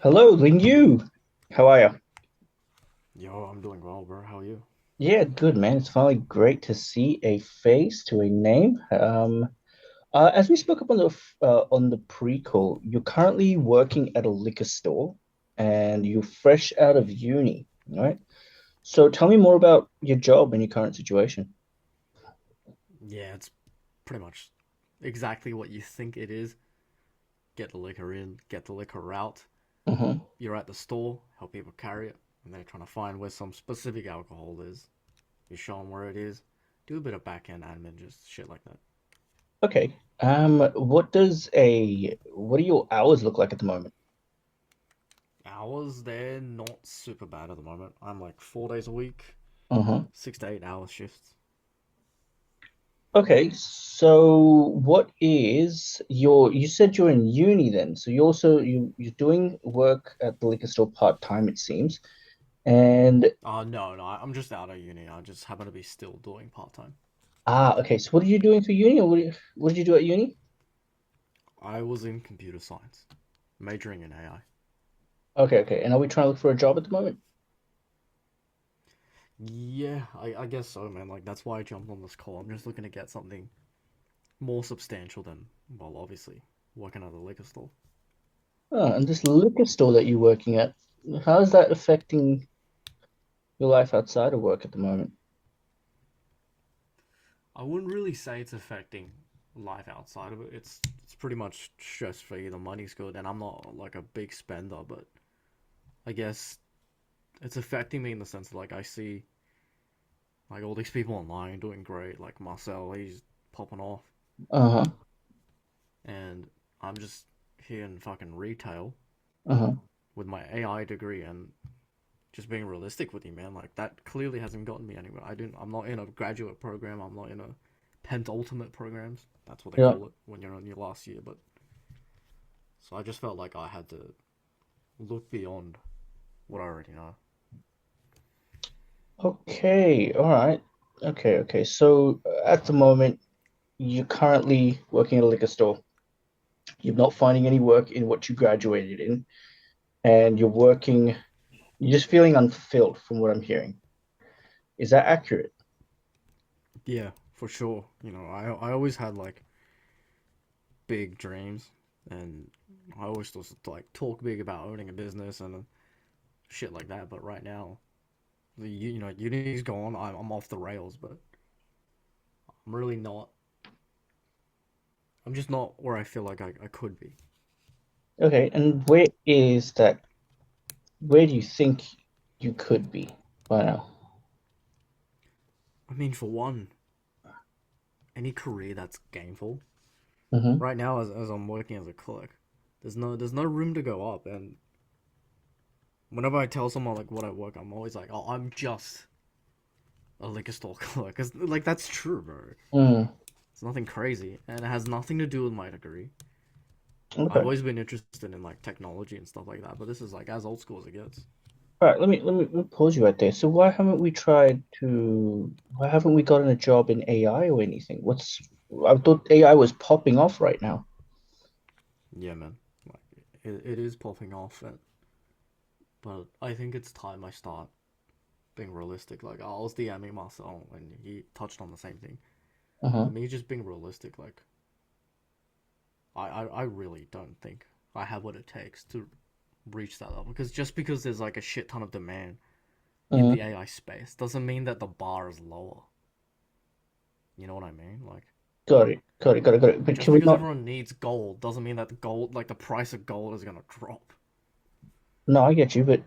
Hello, Ling Yu. How are you? Yo, I'm doing well, bro. How are you? Yeah, good, man. It's finally great to see a face to a name. As we spoke up on the pre-call, you're currently working at a liquor store, and you're fresh out of uni, right? So tell me more about your job and your current situation. Yeah, it's pretty much exactly what you think it is. Get the liquor in, get the liquor out. Hmm. You're at the store, help people carry it, and they're trying to find where some specific alcohol is. You show them where it is, do a bit of back end admin, just shit like that. Okay. What do your hours look like at the moment? Hours, they're not super bad at the moment. I'm like 4 days a week, Uh-huh. 6 to 8 hour shifts. Okay, so you said you're in uni then. So you're doing work at the liquor store part-time it seems. And No, I'm just out of uni. I just happen to be still doing part time. okay, so what are you doing for uni or what did you do at uni? I was in computer science, majoring in AI. Okay, okay. And are we trying to look for a job at the moment? Yeah, I guess so, man. Like that's why I jumped on this call. I'm just looking to get something more substantial than, well, obviously working at a liquor store. Oh, and this liquor store that you're working at, how is that affecting your life outside of work at the moment? I wouldn't really say it's affecting life outside of it. It's pretty much stress free. The money's good, and I'm not like a big spender, but I guess it's affecting me in the sense that like I see like all these people online doing great, like Marcel, he's popping off, Uh-huh. and I'm just here in fucking retail Uh-huh. with my AI degree and just being realistic with you, man. Like that clearly hasn't gotten me anywhere. I'm not in a graduate program. I'm not in a penultimate programs. That's what they Yeah. call it when you're on your last year. But so I just felt like I had to look beyond what I already know. Okay, all right. Okay, okay. So at the moment, you're currently working at a liquor store. You're not finding any work in what you graduated in, and you're just feeling unfulfilled from what I'm hearing. Is that accurate? Yeah, for sure. I always had like big dreams, and I always just like talk big about owning a business and shit like that. But right now, uni's gone. I'm off the rails, but I'm really not. I'm just not where I feel like I could be. Okay, and where do you think you could be by now? I mean, for one, any career that's gainful. Hmm. Right now, as I'm working as a clerk, there's no room to go up. And whenever I tell someone like what I work, I'm always like, oh, I'm just a liquor store clerk, because like that's true, bro. Mm, It's nothing crazy, and it has nothing to do with my degree. I've okay. always been interested in like technology and stuff like that, but this is like as old school as it gets. All right, let me pause you right there. So why haven't we gotten a job in AI or anything? I thought AI was popping off right now. Yeah, man. Like it is popping off, but I think it's time I start being realistic. Like I was DMing Marcel, and he touched on the same thing. For Uh-huh. me, just being realistic, like I really don't think I have what it takes to reach that level. Because just because there's like a shit ton of demand in Uh, the AI space doesn't mean that the bar is lower. You know what I mean? Like got it. Got it. Got it. Got it. But just can we because not? everyone needs gold doesn't mean that the gold, like the price of gold, is gonna drop. No, I get you, but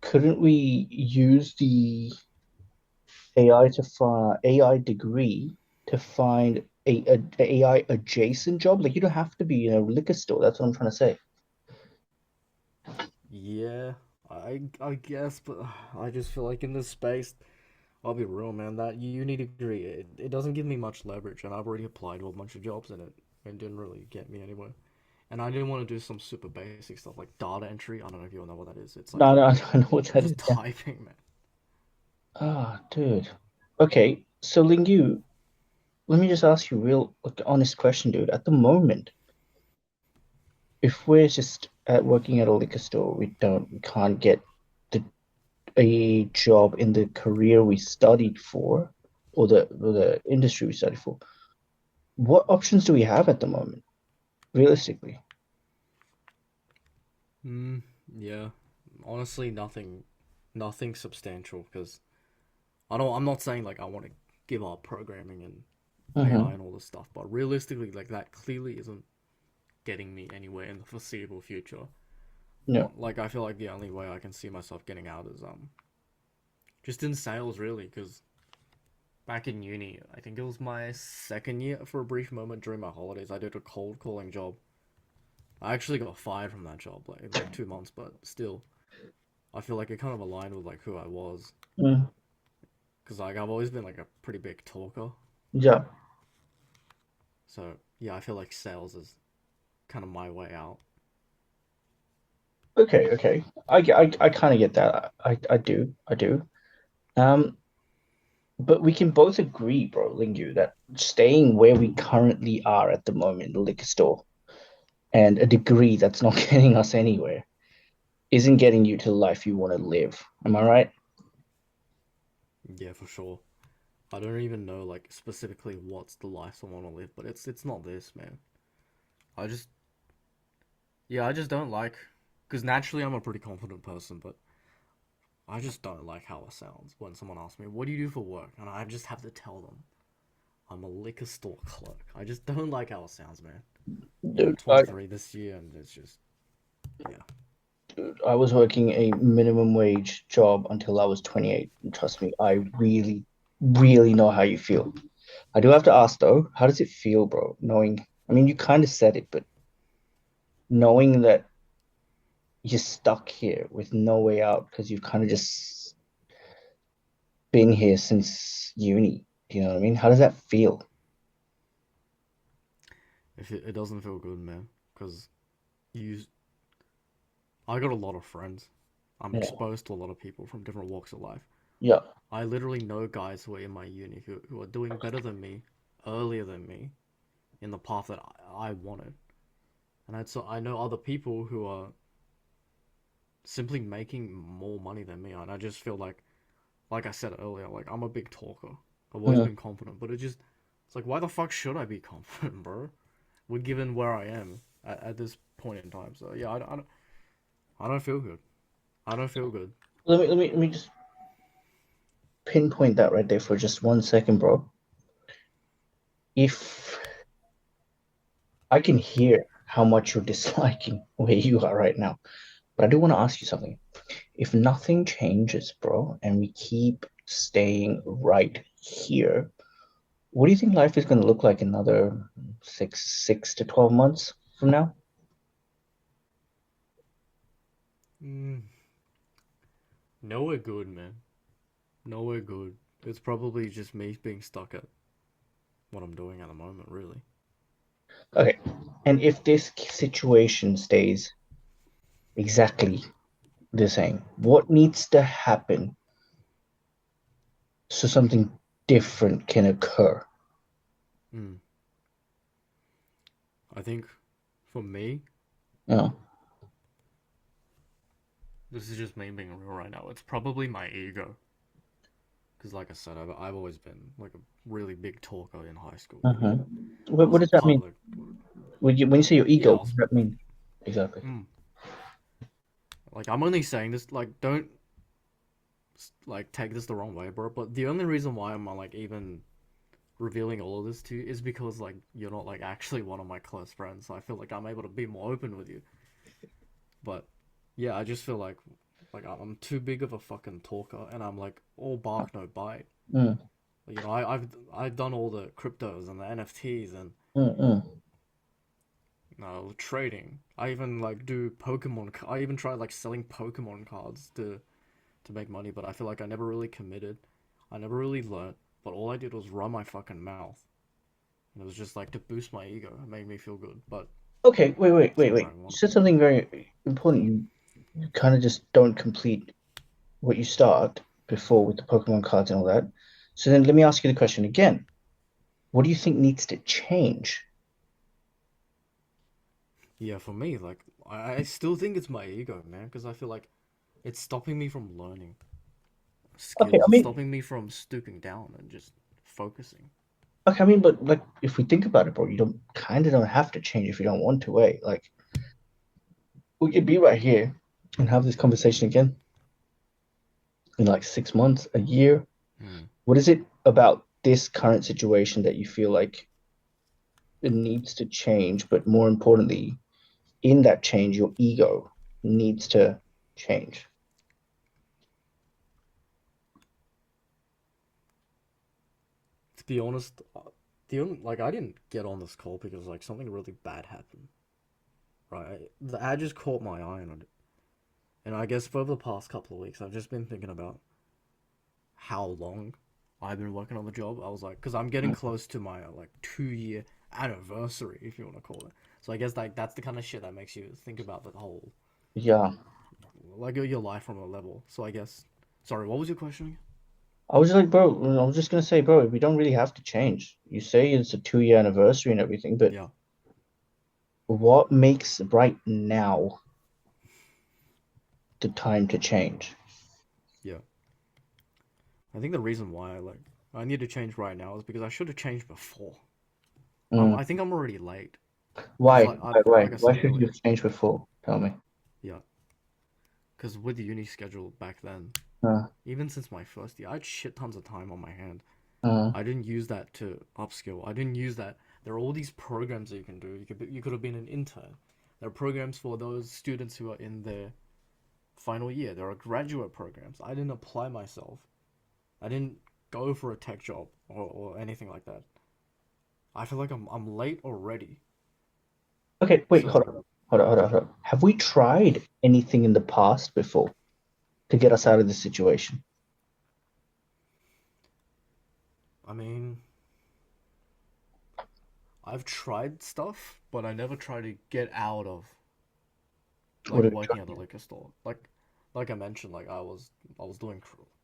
couldn't we use the AI degree to find a AI adjacent job? Like you don't have to be in a liquor store. That's what I'm trying to say. Yeah, I guess, but I just feel like in this space, I'll be real, man. That uni degree, it doesn't give me much leverage, and I've already applied to a bunch of jobs in it. It didn't really get me anywhere. And I didn't want to do some super basic stuff like data entry. I don't know if you all know what that is. It's like No, no, I don't know what that is. just Yeah. typing, man. Ah, dude. Okay, so Lingu, let me just ask you a real like, honest question, dude. At the moment, if we're just at working at a liquor store, we can't get the a job in the career we studied for, or the industry we studied for. What options do we have at the moment, realistically? Mm, yeah. Honestly, nothing substantial because I'm not saying like I want to give up programming and AI Mm-hmm. and all this stuff, but realistically, like that clearly isn't getting me anywhere in the foreseeable future. Yeah. Like I feel like the only way I can see myself getting out is just in sales really because back in uni, I think it was my second year for a brief moment during my holidays, I did a cold calling job. I actually got fired from that job like in like 2 months, but still, I feel like it kind of aligned with like who I was Mm. because like I've always been like a pretty big talker. Yeah. So yeah, I feel like sales is kind of my way out. Okay, okay. I kind of get that. I do. I do. Um, but we can both agree, bro, Lingu, that staying where we currently are at the moment, the liquor store, and a degree that's not getting us anywhere, isn't getting you to the life you want to live. Am I right? Yeah, for sure. I don't even know like specifically what's the life I want to live, but it's not this, man. I just yeah, I just don't like because naturally I'm a pretty confident person, but I just don't like how it sounds when someone asks me, "What do you do for work?" and I just have to tell them I'm a liquor store clerk. I just don't like how it sounds, man. I'm Dude, 23 this year, and it's just yeah. I was working a minimum wage job until I was 28. And trust me, I really, really know how you feel. I do have to ask though, how does it feel, bro? Knowing, I mean, you kind of said it, but knowing that you're stuck here with no way out because you've kind of just been here since uni. Do you know what I mean? How does that feel? If it doesn't feel good, man, because you, I got a lot of friends. I'm Yeah. exposed to a lot of people from different walks of life. Yeah. I literally know guys who are in my uni who are doing better than me, earlier than me, in the path that I wanted. And I know other people who are simply making more money than me. And I just feel like I said earlier, like I'm a big talker. I've always Mm. been confident, but it's like, why the fuck should I be confident, bro? We're given where I am at this point in time. So yeah, I don't feel good. I don't feel good. Let me just pinpoint that right there for just 1 second, bro. If I can hear how much you're disliking where you are right now, but I do want to ask you something. If nothing changes, bro, and we keep staying right here, what do you think life is going to look like another six to 12 months from now? Mm, nowhere good, man. Nowhere good. It's probably just me being stuck at what I'm doing at the moment, really. Okay. And if this situation stays exactly the same, what needs to happen so something different can occur? Mm. I think for me, You know? this is just me being real right now. It's probably my ego. Because, like I said, I've always been like a really big talker in high school. You know, Uh-huh. I What was does like that part mean? of the When you say your ego, yeah. what does that mean? Exactly. Mm, like I'm only saying this like don't like take this the wrong way, bro. But the only reason why I'm like even revealing all of this to you is because like you're not like actually one of my close friends. So I feel like I'm able to be more open with you. But yeah, I just feel like I'm too big of a fucking talker, and I'm like all bark no bite. Mm, You know, I've done all the cryptos and the NFTs and mm. trading. I even like do Pokemon. I even tried like selling Pokemon cards to make money, but I feel like I never really committed. I never really learned. But all I did was run my fucking mouth, and it was just like to boost my ego. It made me feel good, but Okay, it's not what wait. I You want. said something very important. You kind of just don't complete what you start before with the Pokemon cards and all that. So then let me ask you the question again. What do you think needs to change? Yeah, for me, like I still think it's my ego, man, because I feel like it's stopping me from learning Okay, skills. I It's mean, stopping me from stooping down and just focusing. but like if we think about it, bro, you don't have to change if you don't want to, eh? Like we could be right here and have this conversation again in like 6 months, a year. Hmm. What is it about this current situation that you feel like it needs to change, but more importantly, in that change, your ego needs to change? To be honest, the only, like I didn't get on this call because like something really bad happened. Right, the ad just caught my eye on it, and I guess for the past couple of weeks, I've just been thinking about how long I've been working on the job. I was like, because I'm getting close to my like 2 year anniversary, if you want to call it. So I guess like that's the kind of shit that makes you think about the whole Yeah. like your life from a level. So I guess, sorry, what was your question again? I was just like, bro, I was just gonna say, bro, we don't really have to change. You say it's a 2 year anniversary and everything, but Yeah, what makes right now the time to change? yeah. I think the reason why I need to change right now is because I should have changed before. Mm. I think I'm already late because Why? like I Why said should you earlier, have changed before? Tell me. yeah. Because with the uni schedule back then, Uh, even since my first year, I had shit tons of time on my hand. uh, I didn't use that to upskill. I didn't use that. There are all these programs that you can do. You could have been an intern. There are programs for those students who are in their final year. There are graduate programs. I didn't apply myself. I didn't go for a tech job or anything like that. I feel like I'm late already. okay, wait, So hold on. Have we tried anything in the past before to get us out of this situation? I mean, I've tried stuff, but I never tried to get out of What like have we working at the tried? liquor store. Like I mentioned, like I was doing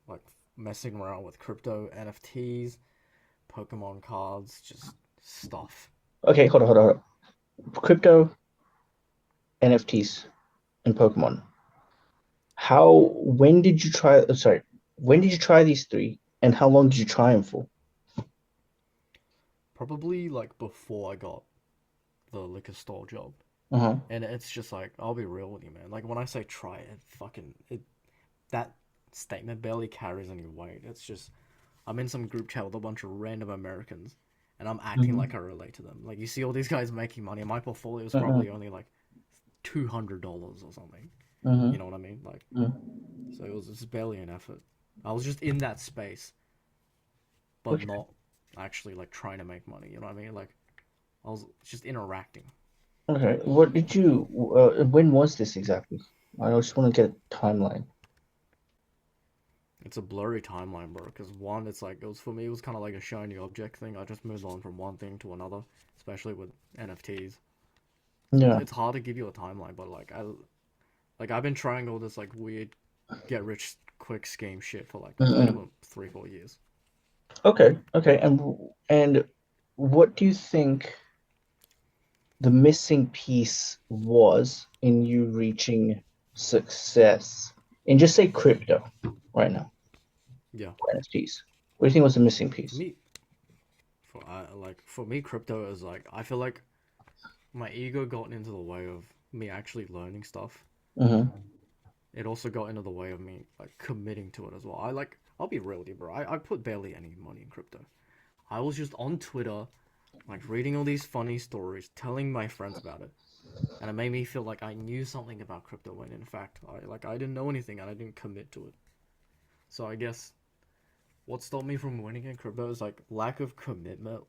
like messing around with crypto, NFTs, Pokemon cards, just stuff. Okay, hold on. Crypto, NFTs, and Pokemon. When did you try, sorry, when did you try these three and how long did you try them for? Probably like before I got the liquor store job. Uh-huh. And it's just like I'll be real with you, man. Like when I say try it, fucking it that statement barely carries any weight. It's just I'm in some group chat with a bunch of random Americans and I'm acting like Mm-hmm. I relate to them. Like you see all these guys making money and my portfolio is Uh-huh. probably only like $200 or something. Uh-huh. You know what I mean? Like Uh-huh. so it was just barely an effort. I was just in that space, but Okay. not actually like trying to make money. You know what I mean? Like I was just interacting. Okay. When was this exactly? I just want to get a timeline. It's a blurry timeline, bro. Because one, it's like it was for me. It was kind of like a shiny object thing. I just moved on from one thing to another, especially with NFTs. Yeah. It's hard to give you a timeline, but I've been trying all this like weird get rich quick scheme shit for like Uh-uh. minimum 3 4 years. Okay. Okay. And what do you think the missing piece was in you reaching success in just say crypto right now, Yeah, NFTs? What do you think was the missing for piece? me, for me, crypto is like I feel like my ego got into the way of me actually learning stuff. Mm-hmm. It also got into the way of me like committing to it as well. I'll be real with you, bro. I put barely any money in crypto. I was just on Twitter, like reading all these funny stories, telling my friends about it, and it made me feel like I knew something about crypto when in fact I didn't know anything and I didn't commit to it. So I guess what stopped me from winning in crypto is like lack of commitment,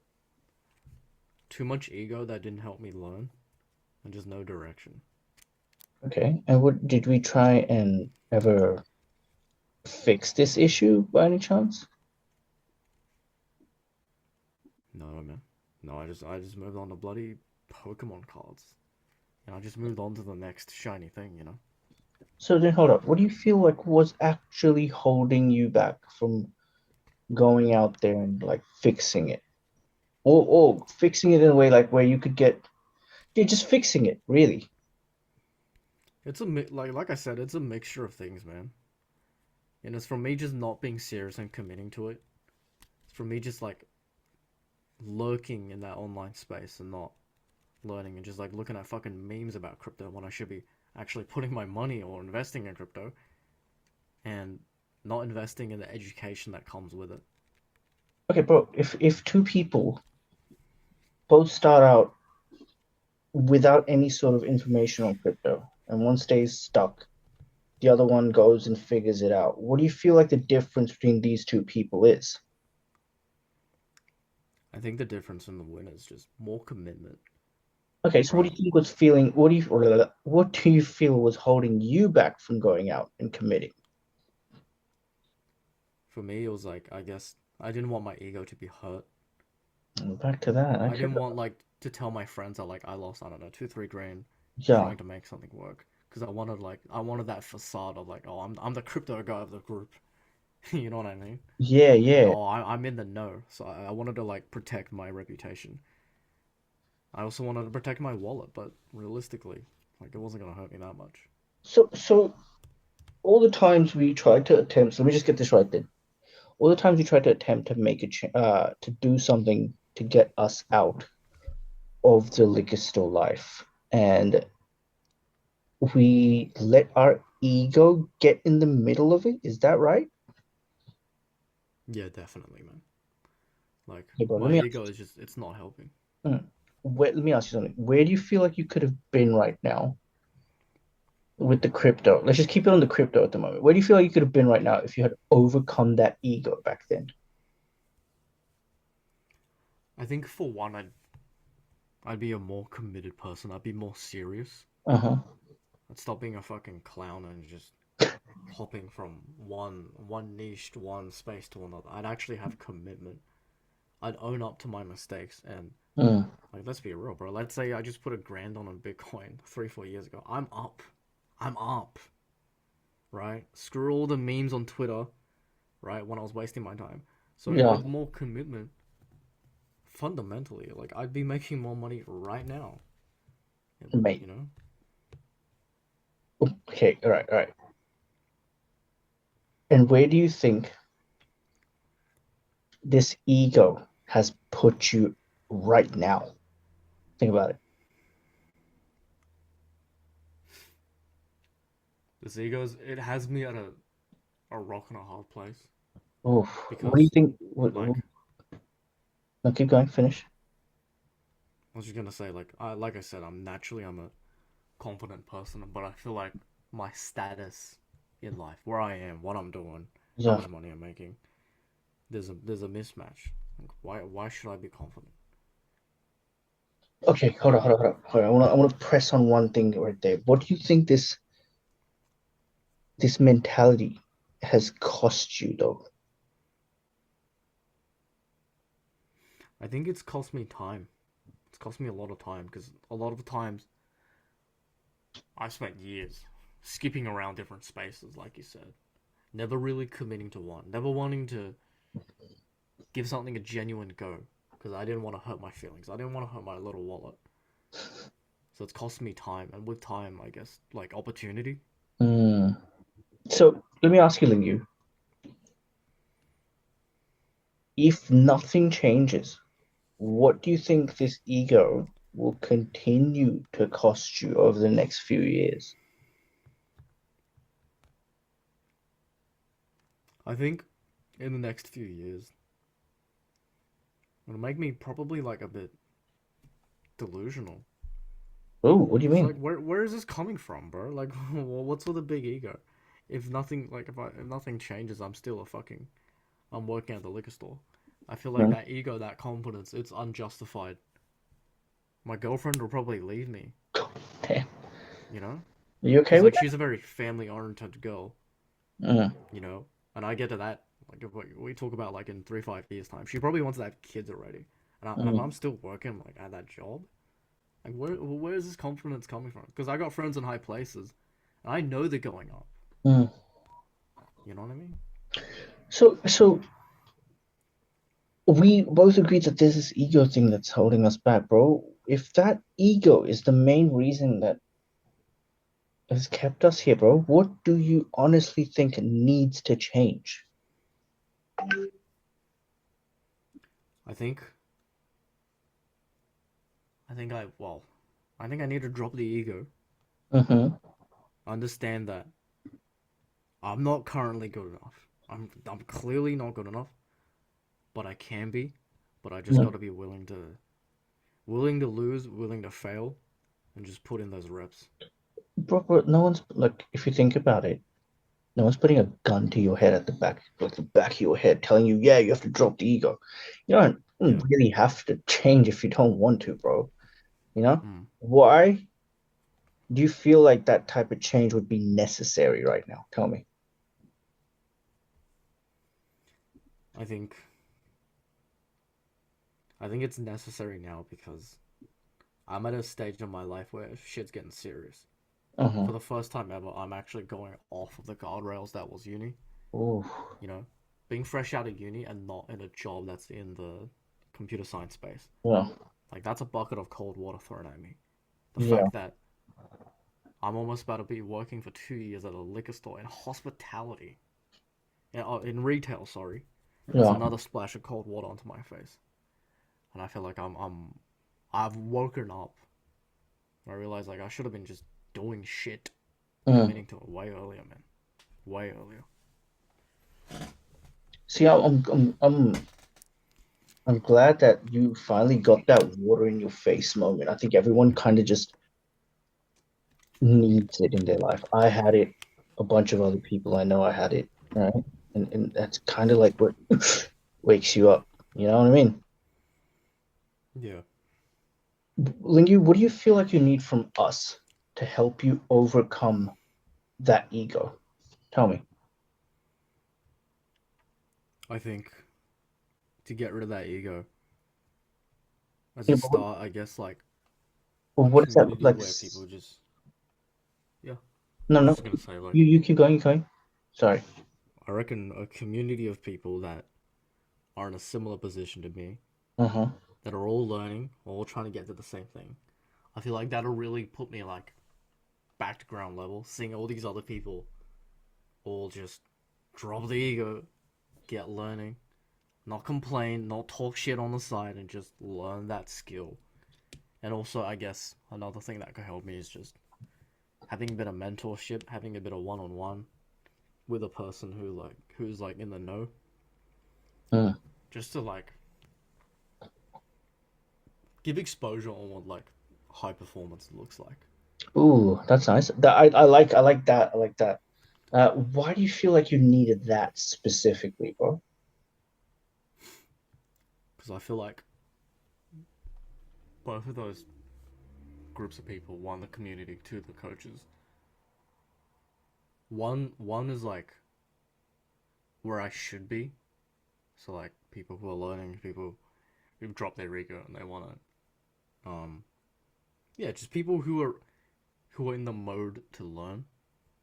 too much ego that didn't help me learn, and just no direction. Okay. And what did we try and ever fix this issue by any chance? No man, no. I just moved on to bloody Pokemon cards, and I just moved on to the next shiny thing. You know. So then hold up. What do you feel like was actually holding you back from going out there and like fixing it? Or fixing it in a way like where you could get You're just fixing it, really. It's like I said, it's a mixture of things, man. And it's from me just not being serious and committing to it. It's from me just like lurking in that online space and not learning and just like looking at fucking memes about crypto when I should be actually putting my money or investing in crypto and not investing in the education that comes with it. Okay, bro, if two people both start out without any sort of information on crypto and one stays stuck, the other one goes and figures it out. What do you feel like the difference between these two people is? I think the difference in the win is just more commitment, Okay, so what do right? you think was feeling, what do you feel was holding you back from going out and committing? For me, it was like, I guess I didn't want my ego to be hurt. Back to that. I Okay. didn't want like to tell my friends that like I lost, I don't know, 2, 3 grand Yeah. trying to make something work. Because I wanted that facade of like, oh, I'm the crypto guy of the group. You know what I mean? Yeah, Like, yeah. oh, I'm in the know. So I wanted to like protect my reputation. I also wanted to protect my wallet, but realistically, like it wasn't gonna hurt me that much. So all the times we tried to attempt, so let me just get this right then. All the times we tried to attempt to make to do something to get us out of the liquor store life, and we let our ego get in the middle of it. Is that right? Yeah, definitely, man. Like Okay, bro, let my me ask ego is just it's not helping. let me ask you something. Where do you feel like you could have been right now with the crypto? Let's just keep it on the crypto at the moment. Where do you feel like you could have been right now if you had overcome that ego back then? I think for one, I'd be a more committed person. I'd be more serious. Uh-huh. I'd stop being a fucking clown and just hopping from one niche to one space to another. I'd actually have commitment. I'd own up to my mistakes and Mm. like let's be real, bro. Let's say I just put a grand on Bitcoin 3, 4 years ago. I'm up. I'm up. Right? Screw all the memes on Twitter, right? When I was wasting my time. So Yeah, with more commitment, fundamentally, like I'd be making more money right now. mate. You know? Okay, all right, all right. And where do you think this ego has put you right now? Think about it. This ego's it has me at a rock and a hard place. Oh, what do you Because think? like No, keep going, finish. I was just gonna say, like I said, I'm a confident person, but I feel like my status in life, where I am, what I'm doing, how Yeah. much money I'm making, there's a mismatch. Like, why should I be confident? Okay, hold on, hold on, hold on. Hold on. I want to press on one thing right there. What do you think this mentality has cost you though? I think it's cost me time. It's cost me a lot of time because a lot of the times I've spent years skipping around different spaces, like you said, never really committing to one, never wanting to give something a genuine go because I didn't want to hurt my feelings. I didn't want to hurt my little wallet. So it's cost me time, and with time, I guess, like opportunity. Mm. So let me ask you, Lingu, if nothing changes, what do you think this ego will continue to cost you over the next few years? I think in the next few years, it'll make me probably like a bit delusional. Oh, what do you Cause mean? like, where is this coming from, bro? Like, what's with the big ego? If nothing, like, if nothing changes, I'm working at the liquor store. I feel like Mm. that ego, that confidence, it's unjustified. My girlfriend will probably leave me, Damn. you know, Are you okay because with like that? she's a very family-oriented girl, Mm. you know, and I get to that. Like, if we talk about like in 3, 5 years time, she probably wants to have kids already, and if Mm. I'm still working like at that job, like where is this confidence coming from? Because I got friends in high places, and I know they're going up. Mm. You know what I mean? So we both agreed that there's this ego thing that's holding us back, bro. If that ego is the main reason that has kept us here, bro, what do you honestly think needs to change? I think I think I need to drop the ego. Mm-hmm. Understand that I'm not currently good enough. I'm clearly not good enough, but I can be. But I just got to be willing to lose, willing to fail, and just put in those reps. Bro, no one's like, if you think about it, no one's putting a gun to your head at the back, like the back of your head, telling you, yeah, you have to drop the ego. You don't Yeah. really have to change if you don't want to, bro. You know? Mm. Why do you feel like that type of change would be necessary right now? Tell me. I think I think it's necessary now because I'm at a stage in my life where shit's getting serious. Uh-huh. For the first time ever, I'm actually going off of the guardrails that was uni. Ooh, You know, being fresh out of uni and not in a job that's in the computer science space. yeah, Like that's a bucket of cold water thrown at me. The yeah, fact that I'm almost about to be working for 2 years at a liquor store in hospitality, in retail. Sorry, that's yeah. another splash of cold water onto my face, and I feel like I've woken up. I realize like I should have been just doing shit, Mm. committing to it way earlier, man, way earlier. See, I'm glad that you finally got that water in your face moment. I think everyone kind of just needs it in their life. I had it. A bunch of other people I know I had it, right? And that's kind of like what wakes you up. You know what I mean? Yeah, Lingy, what do you feel like you need from us to help you overcome that ego? Tell me. I think to get rid of that ego, as Yeah, a but what, start, I guess like well, a what does that look community like? where people just yeah. No, I was no. just gonna say like You keep going, keep going. Sorry. I reckon a community of people that are in a similar position to me Uh-huh. that are all learning, all trying to get to the same thing. I feel like that'll really put me like back to ground level, seeing all these other people all just drop the ego, get learning, not complain, not talk shit on the side, and just learn that skill. And also, I guess another thing that could help me is just having a bit of mentorship, having a bit of one on one with a person who's like in the know, Mm. just to like give exposure on what like high performance looks like. Ooh, that's nice. I like that. I like that. Why do you feel like you needed that specifically, bro? Because I feel like both of those groups of people, one the community, two the coaches, one is like where I should be. So like people who are learning, people who've dropped their ego and they wanna yeah, just people who are in the mode to learn.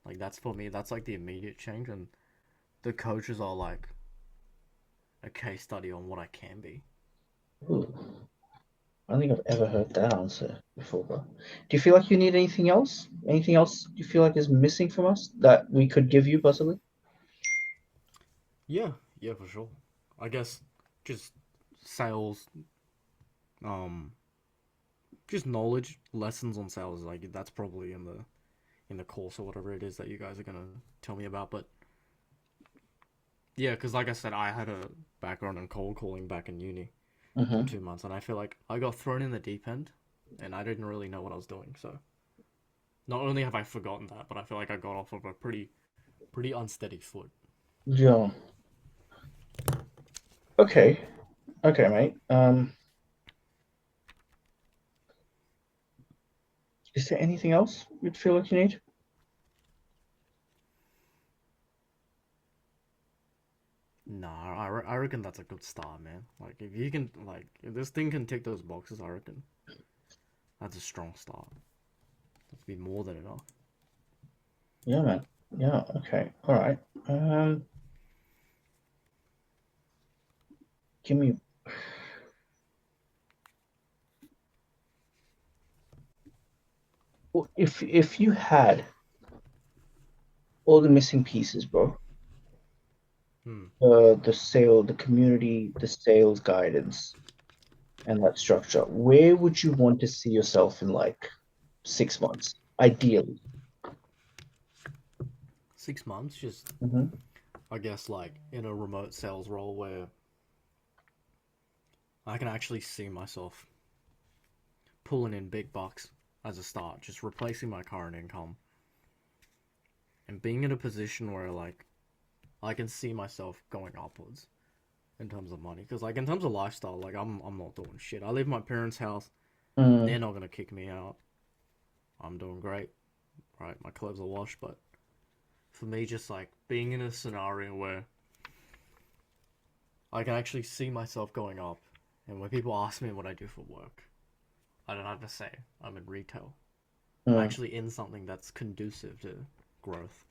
Like that's for me, that's like the immediate change, and the coaches are like a case study on what I can be. Ooh, I don't think I've ever heard that answer before, bro. Do you feel like you need anything else? Anything else you feel like is missing from us that we could give you, possibly? Yeah, yeah, for sure. I guess just sales, um, just knowledge, lessons on sales. Like that's probably in the course or whatever it is that you guys are gonna tell me about. But yeah, because like I said, I had a background in cold calling back in uni for Mm-hmm. 2 months, and I feel like I got thrown in the deep end, and I didn't really know what I was doing. So not only have I forgotten that, but I feel like I got off of a pretty unsteady foot. Yeah. Okay. Okay, mate. Is there anything else you'd feel like you need? Nah, I reckon that's a good start, man. Like if you can like if this thing can tick those boxes, I reckon that's a strong start. That'd be more than enough. Yeah, man. Yeah. Okay. All right. Give me Well, if you had all the missing pieces, bro, Hmm. the community, the sales guidance, and that structure, where would you want to see yourself in like 6 months, ideally? 6 months, just Hmm. I guess like in a remote sales role where I can actually see myself pulling in big bucks as a start, just replacing my current income and being in a position where like I can see myself going upwards in terms of money. Because like in terms of lifestyle, like I'm not doing shit. I live in my parents' house. Mm, They're not gonna kick me out. I'm doing great. Right, my clothes are washed. But for me, just like being in a scenario where I can actually see myself going up, and when people ask me what I do for work, I don't have to say I'm in retail. I'm mm. actually in something that's conducive to growth.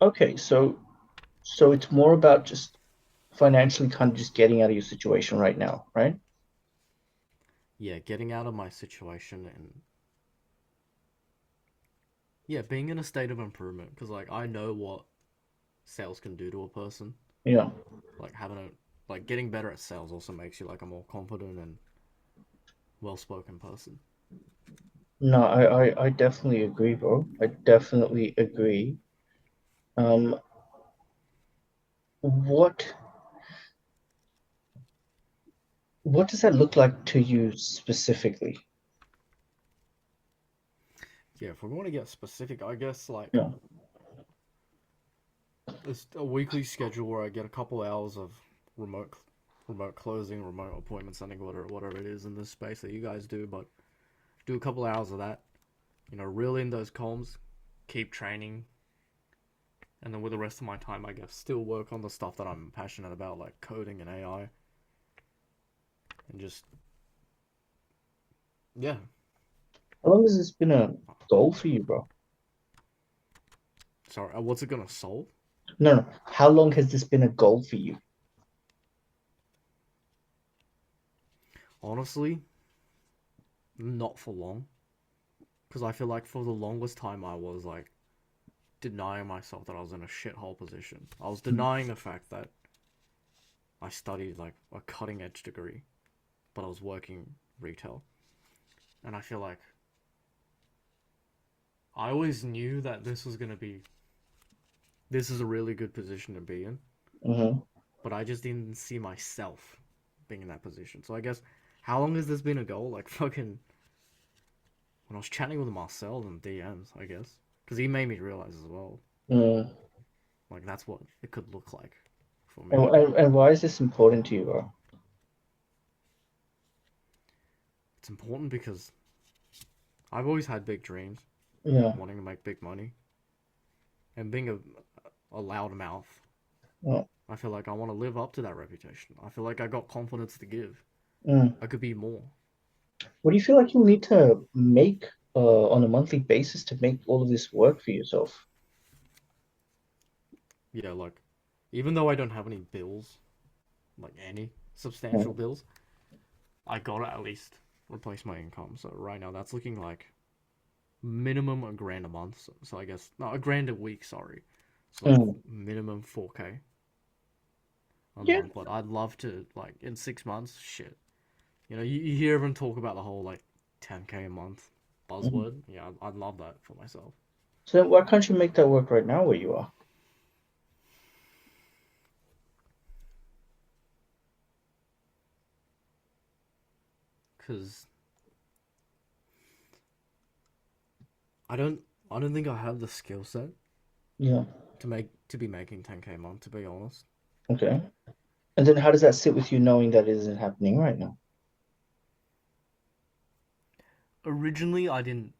Okay, so it's more about just financially kind of just getting out of your situation right now, right? Yeah, getting out of my situation and yeah, being in a state of improvement because like I know what sales can do to a person. Yeah. Like having a like getting better at sales also makes you like a more confident and well-spoken person. No, I definitely agree, bro. I definitely agree. Um, what what does that look like to you specifically? Yeah, if we're going to get specific, I guess like Yeah. it's a weekly schedule where I get a couple hours of remote remote closing, remote appointment sending, whatever it is in this space that you guys do, but do a couple hours of that. You know, reel in those comms, keep training, and then with the rest of my time, I guess still work on the stuff that I'm passionate about, like coding and AI, and just yeah. How long has this been a goal for you, bro? Sorry, what's it gonna solve? No, no. How long has this been a goal for you? Honestly, not for long, because I feel like for the longest time I was like denying myself that I was in a shithole position. I was denying the fact that I studied like a cutting edge degree, but I was working retail, and I feel like I always knew that this is a really good position to be in, Mm-hmm. but I just didn't see myself being in that position. So I guess how long has this been a goal? Like fucking when I was chatting with Marcel in DMs, I guess, because he made me realize as well, Mm. like that's what it could look like for And, me. and why is this important to you, bro? It's important because I've always had big dreams, Yeah. wanting to make big money, and being a loud mouth. Well, I feel like I want to live up to that reputation. I feel like I got confidence to give. mm. I could be more. What do you feel like you'll need to make on a monthly basis to make all of this work for yourself? Yeah, like even though I don't have any bills, like any substantial Mm. bills, I gotta at least replace my income. So right now that's looking like minimum a grand a month. So I guess no, a grand a week. Sorry, so like Mm. minimum 4K a Yeah. month. But I'd love to like in 6 months. Shit, you know you hear everyone talk about the whole like 10K a month Mhm. buzzword. Yeah, I'd love that for myself. So then why can't you make that work right now where you are? Cause I don't I don't think I have the skill set Yeah. to be making 10K a month. To be honest, Okay. And then how does that sit with you knowing that it isn't happening right now? originally I didn't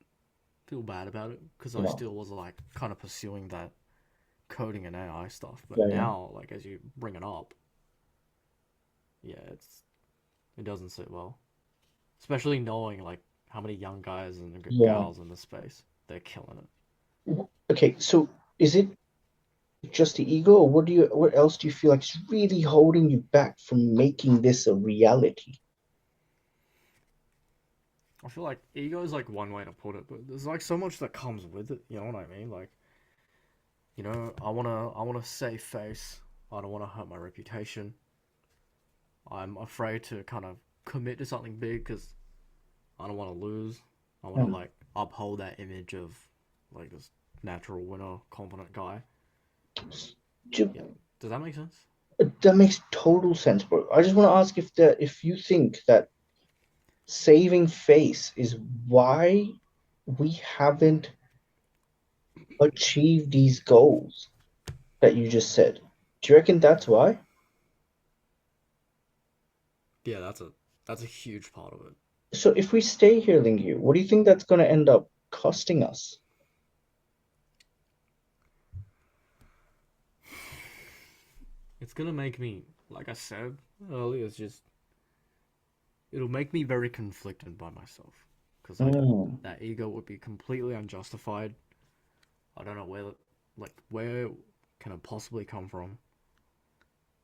feel bad about it because I Yeah. still was like kind of pursuing that coding and AI stuff. But Yeah, yeah. now, like as you bring it up, yeah, it doesn't sit well, especially knowing like how many young guys and Yeah. gals in the space they're killing it. Okay, so is it Just the ego, or what else do you feel like is really holding you back from making this a reality? I feel like ego is like one way to put it, but there's like so much that comes with it. You know what I mean? Like, I wanna save face. I don't wanna hurt my reputation. I'm afraid to kind of commit to something big because I don't want to lose. I want to Um, like uphold that image of like this natural winner, confident guy. Yeah. ju- Does that make sense? that makes total sense, bro. I just want to ask if you think that saving face is why we haven't achieved these goals that you just said. Do you reckon that's why? Yeah, that's a huge part of it. So if we stay here, Lingyu, what do you think that's going to end up costing us? It's gonna make me, like I said earlier, it'll make me very conflicted by myself because like Mm. that ego would be completely unjustified. I don't know where can it possibly come from?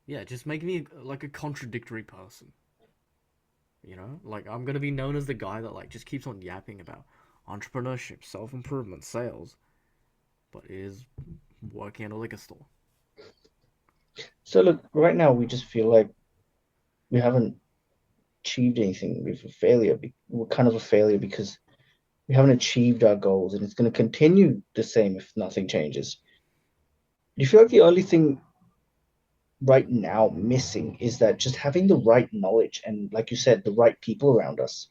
Yeah, just make me like a contradictory person. Like I'm gonna be known as the guy that like just keeps on yapping about entrepreneurship, self improvement, sales, but is working at a liquor store. So look, right now we just feel like we haven't achieved anything. We're a failure. We're kind of a failure because we haven't achieved our goals, and it's going to continue the same if nothing changes. Do you feel like the only thing right now missing is that just having the right knowledge and, like you said, the right people around us?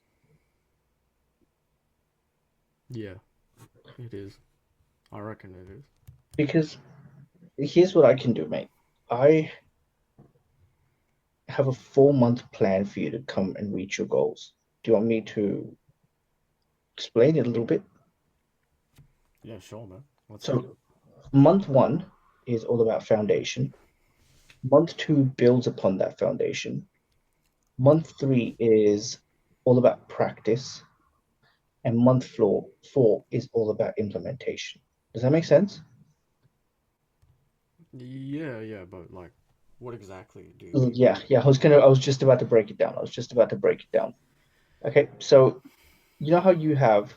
Yeah, it is. I reckon it is. Because here's what I can do, mate. I have a 4 month plan for you to come and reach your goals. Do you want me to explain it a little bit? Yeah, sure, man. Let's hear it. So, month one is all about foundation. Month two builds upon that foundation. Month three is all about practice. And four is all about implementation. Does that make sense? Yeah, yeah, but like, what exactly do you mean? Yeah. I was just about to break it down. I was just about to break it down. Okay, so you know how you have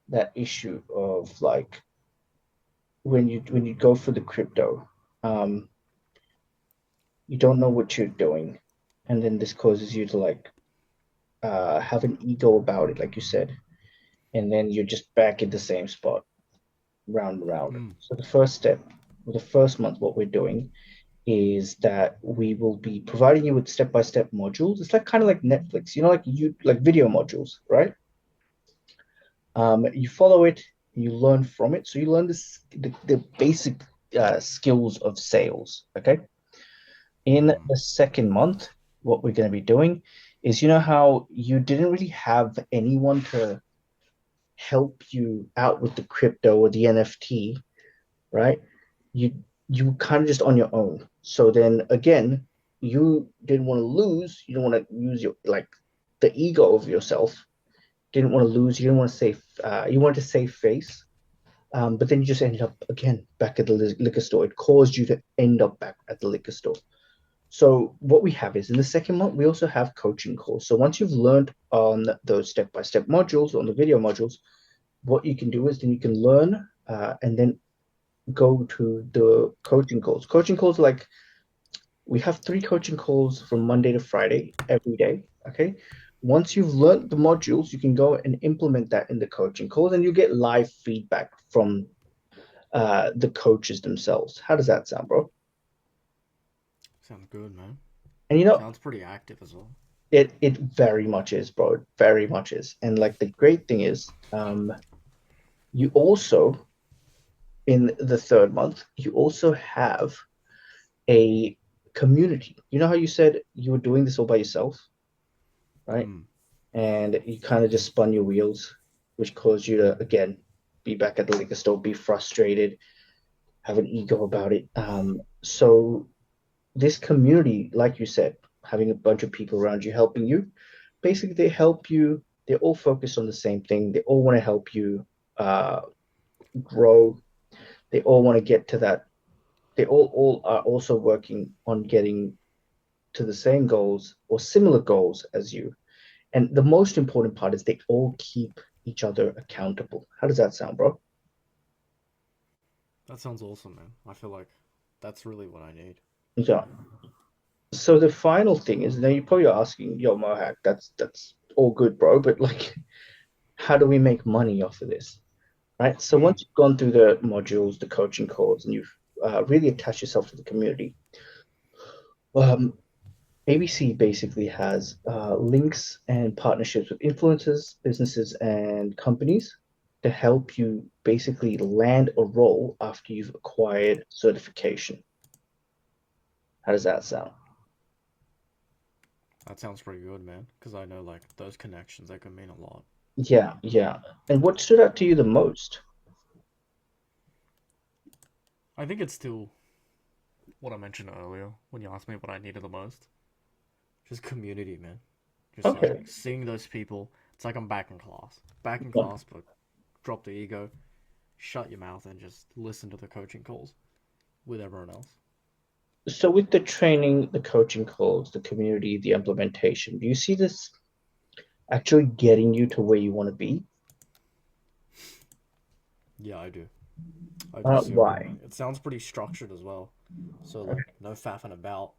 that issue of like when you go for the crypto, um, you don't know what you're doing, and then this causes you to like have an ego about it, like you said, and then you're just back in the same spot, round and round. Hmm. So the first step, or the first month, what we're doing is that we will be providing you with step-by-step modules. It's like kind of like Netflix, like video modules, right? You follow it, you learn from it. So you learn the basic skills of sales. Okay. In Hmm. the second month, what we're going to be doing is, you know how you didn't really have anyone to help you out with the crypto or the NFT, right? You you kind of just on your own. So then again, you didn't want to lose. You don't want to use your like the ego of yourself. Didn't want to lose. You didn't want to save. You wanted to save face. But then you just ended up again back at the liquor store. It caused you to end up back at the liquor store. So what we have is in the second month, we also have coaching calls. So once you've learned on those step-by-step modules, on the video modules, what you can do is then you can learn and then go to the coaching calls. Coaching calls like we have 3 coaching calls from Monday to Friday every day. Okay. Once you've learned the modules, you can go and implement that in the coaching calls and you get live feedback from the coaches themselves. How does that sound, bro? Sounds good, man. And Sounds pretty active as well. it very much is, bro. It very much is. And like the great thing is, you also in the third month, you also have a community. You know how you said you were doing this all by yourself, right? Hmm. And you kind of just spun your wheels, which caused you to again be back at the liquor store, be frustrated, have an ego about it. So this community, like you said, having a bunch of people around you helping you, basically they help you. They all focus on the same thing. They all want to help you grow. They all want to get to that. they all are also working on getting to the same goals or similar goals as you. And the most important part is they all keep each other accountable. How does that sound, bro? That sounds awesome, man. I feel like that's really what I need. Yeah. So the final thing is now you're probably asking, yo, Mohak, that's all good, bro, but like, how do we make money off of this? Right? So Hmm. once you've gone through the modules, the coaching calls, and you've really attached yourself to the community, um, ABC basically has links and partnerships with influencers, businesses, and companies to help you basically land a role after you've acquired certification. How does that sound? That sounds pretty good, man. Because I know like those connections that can mean a lot. Yeah, yeah. And what stood out to you the most? I think it's still what I mentioned earlier when you asked me what I needed the most. Just community, man. Just like Okay. seeing those people. It's like I'm back in class. Back in Yeah. class, but drop the ego, shut your mouth, and just listen to the coaching calls with everyone else. So with the training, the coaching calls, the community, the implementation, do you see this actually getting you to where you want to be? Yeah, I do. I do see it Why? working. It sounds pretty structured as well. So like no faffing about,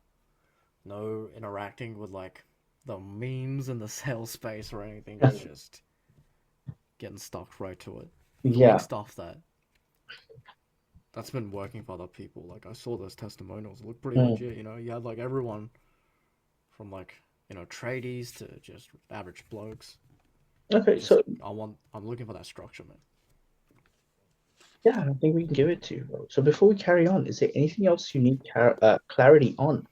no interacting with like the memes in the sales space or anything. It's just getting stuck right to it. Doing Yeah. stuff that's been working for other people. Like I saw those testimonials look pretty Mm. legit. You had like everyone from like tradies to just average blokes. Okay, Just so I'm looking for that structure, man. yeah, I think we can give it to you, bro. So before we carry on, is there anything else you need clarity on?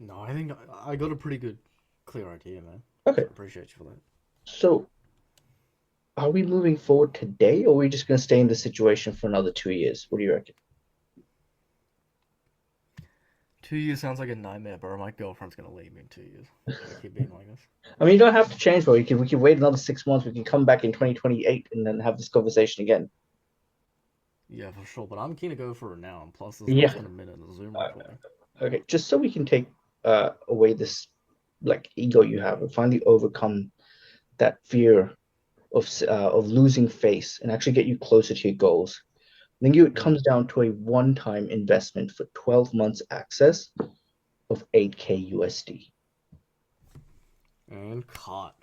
No, I think I got a pretty good, clear idea, man. Okay, So I appreciate you for that. so are we moving forward today, or are we just going to stay in this situation for another 2 years? What do you reckon? 2 years sounds like a nightmare, bro. My girlfriend's gonna leave me in 2 years if I keep being like this. I mean, you don't have to change, bro. We can wait another 6 months. We can come back in 2028 and then have this conversation again. Yeah, for sure. But I'm keen to go for it now. And plus, there's less Yeah. than a minute of Zoom Uh, recording. okay, just so we can take away this like ego you have and finally overcome that fear of losing face and actually get you closer to your goals. I think it Hmm. comes down to a one-time investment for 12 months access of 8K USD. And cut.